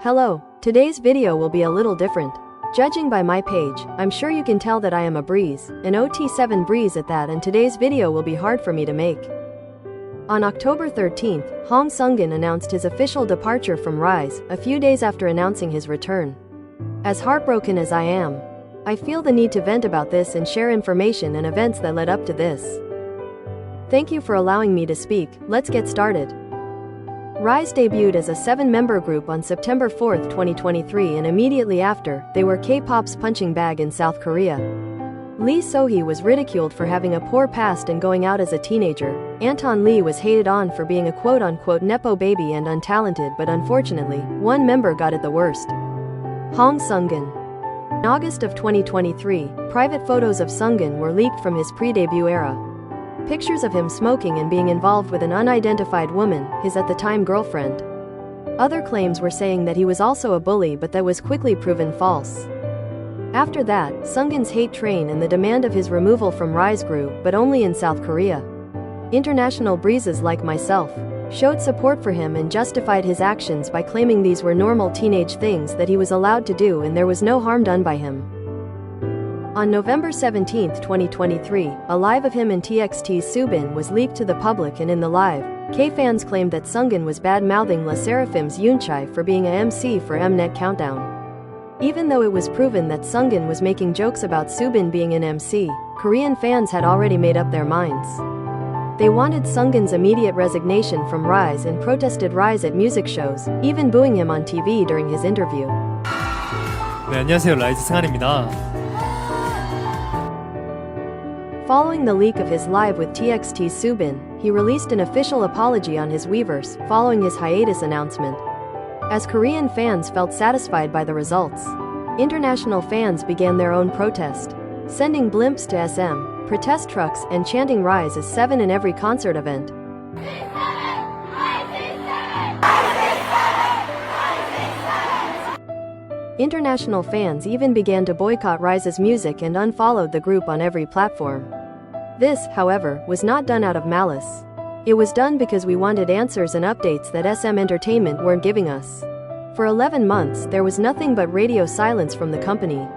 Hello, today's video will be a little different. Judging by my page, I'm sure you can tell that I am a breeze, an OT7 breeze at that, and today's video will be hard for me to make. On October 13th, Seunghan announced his official departure from RIIZE, a few days after announcing his return. As heartbroken as I am, I feel the need to vent about this and share information and events that led up to this. Thank you for allowing me to speak. Let's get started. RIIZE debuted as a 7-member group on September 4, 2023, and immediately after, they were K-pop's punching bag in South Korea. Lee So-hee was ridiculed for having a poor past and going out as a teenager. Anton Lee was hated on for being a quote-unquote nepo baby and untalented, but unfortunately, one member got it the worst. Seunghan. In August of 2023, private photos of Seunghan were leaked from his pre-debut era. Pictures of him smoking and being involved with an unidentified woman, his at the time girlfriend. Other claims were saying that he was also a bully, but that was quickly proven false. After that, Seunghan's hate train and the demand of his removal from RIIZE grew, but only in South Korea. International breezes like myself showed support for him and justified his actions by claiming these were normal teenage things that he was allowed to do and there was no harm done by him. On November 17, 2023, a live of him and TXT's Soobin was leaked to the public, and in the live, K-fans claimed that Seunghan was bad-mouthing LE SSERAFIM's Yoonchai for being a MC for Mnet Countdown. Even though it was proven that Seunghan was making jokes about Soobin being an MC, Korean fans had already made up their minds. They wanted Seunghan's immediate resignation from RIIZE and protested RIIZE at music shows, even booing him on TV during his interview. 네, 안녕하세요. 라이즈 승한입니다. Following the leak of his live with TXT's Soobin, he released an official apology on his Weverse, following his hiatus announcement. As Korean fans felt satisfied by the results, international fans began their own protest, sending blimps to SM, protest trucks, and chanting RIIZE as 7 in every concert event. International fans even began to boycott RIIZE's music and unfollowed the group on every platform. This, however, was not done out of malice. It was done because we wanted answers and updates that SM Entertainment weren't giving us. For 11 months, there was nothing but radio silence from the company.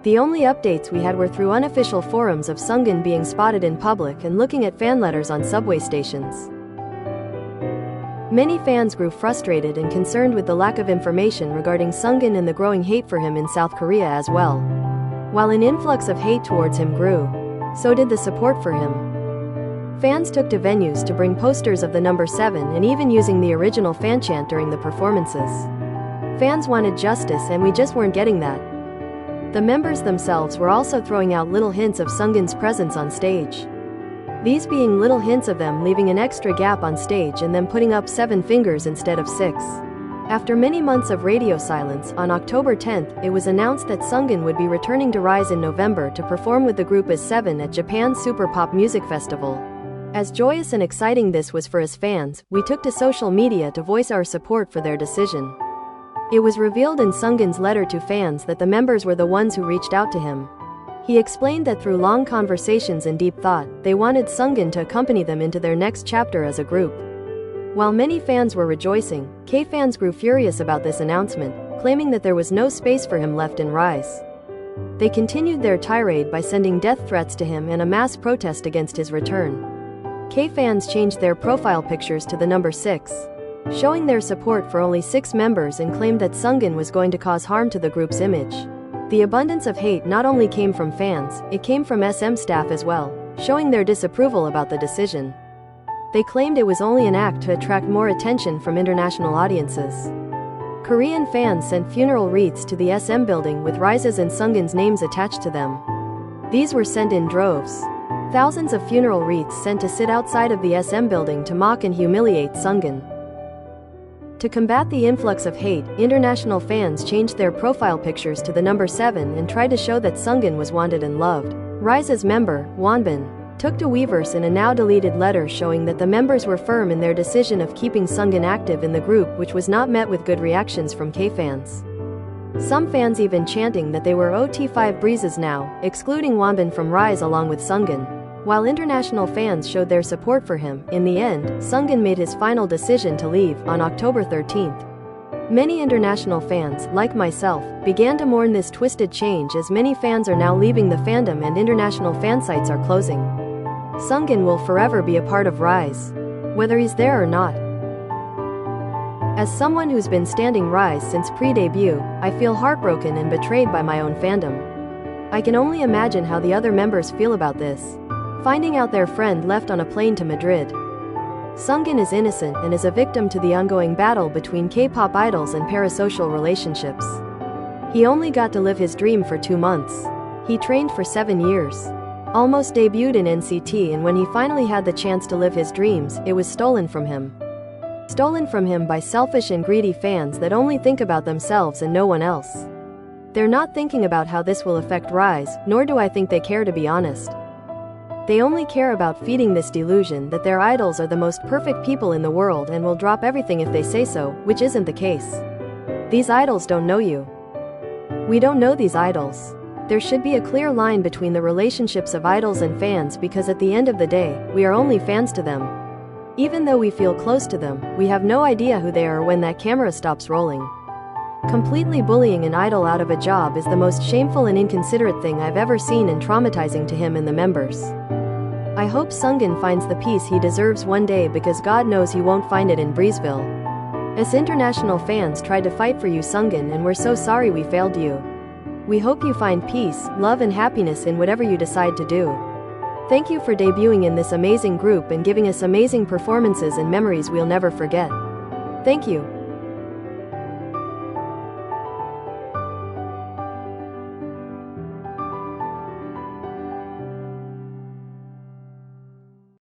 The only updates we had were through unofficial forums of Seunghan being spotted in public and looking at fan letters on subway stations. Many fans grew frustrated and concerned with the lack of information regarding Seunghan and the growing hate for him in South Korea as well. While an influx of hate towards him grew, so did the support for him. Fans took to venues to bring posters of the number 7 and even using the original fan chant during the performances. Fans wanted justice and we just weren't getting that. The members themselves were also throwing out little hints of Seunghan's presence on stage. These being little hints of them leaving an extra gap on stage and them putting up 7 fingers instead of 6. After many months of radio silence, on October 10th, it was announced that Seunghan would be returning to RIIZE in November to perform with the group as 7 at Japan's Super Pop Music Festival. As joyous and exciting this was for his fans, we took to social media to voice our support for their decision. It was revealed in Seunghan's letter to fans that the members were the ones who reached out to him. He explained that through long conversations and deep thought, they wanted Seunghan to accompany them into their next chapter as a group. While many fans were rejoicing, K-fans grew furious about this announcement, claiming that there was no space for him left in RIIZE. They continued their tirade by sending death threats to him and a mass protest against his return. K-fans changed their profile pictures to the number 6, showing their support for only 6 members, and claimed that Seunghan was going to cause harm to the group's image. The abundance of hate not only came from fans, it came from SM staff as well, showing their disapproval about the decision. They claimed it was only an act to attract more attention from international audiences. Korean fans sent funeral wreaths to the SM building with RIIZE's and Seunghan's names attached to them. These were sent in droves. Thousands of funeral wreaths sent to sit outside of the SM building to mock and humiliate Seunghan. To combat the influx of hate, international fans changed their profile pictures to the number 7 and tried to show that Seunghan was wanted and loved. RIIZE's member, Wonbin, took to Weverse in a now-deleted letter showing that the members were firm in their decision of keeping Seunghan active in the group, which was not met with good reactions from K-fans. Some fans even chanting that they were OT5 breezes now, excluding Wonbin from RIIZE along with Seunghan. While international fans showed their support for him, in the end, Seunghan made his final decision to leave on October 13th. Many international fans, like myself, began to mourn this twisted change as many fans are now leaving the fandom and international fan sites are closing. Seunghan will forever be a part of RIIZE, whether he's there or not. As someone who's been standing RIIZE since pre-debut, I feel heartbroken and betrayed by my own fandom. I can only imagine how the other members feel about this, finding out their friend left on a plane to Madrid. Seunghan is innocent and is a victim to the ongoing battle between K-pop idols and parasocial relationships. He only got to live his dream for 2 months. He trained for 7 years. Almost debuted in NCT, and when he finally had the chance to live his dreams, it was stolen from him. Stolen from him by selfish and greedy fans that only think about themselves and no one else. They're not thinking about how this will affect RIIZE, nor do I think they care, to be honest. They only care about feeding this delusion that their idols are the most perfect people in the world and will drop everything if they say so, which isn't the case. These idols don't know you. We don't know these idols. There should be a clear line between the relationships of idols and fans, because at the end of the day, we are only fans to them. Even though we feel close to them, we have no idea who they are when that camera stops rolling. Completely bullying an idol out of a job is the most shameful and inconsiderate thing I've ever seen, and traumatizing to him and the members. I hope Seunghan finds the peace he deserves one day, because God knows he won't find it in Breezeville. Us international fans tried to fight for you, Seunghan, and we're so sorry we failed you. We hope you find peace, love and happiness in whatever you decide to do. Thank you for debuting in this amazing group and giving us amazing performances and memories we'll never forget. Thank you.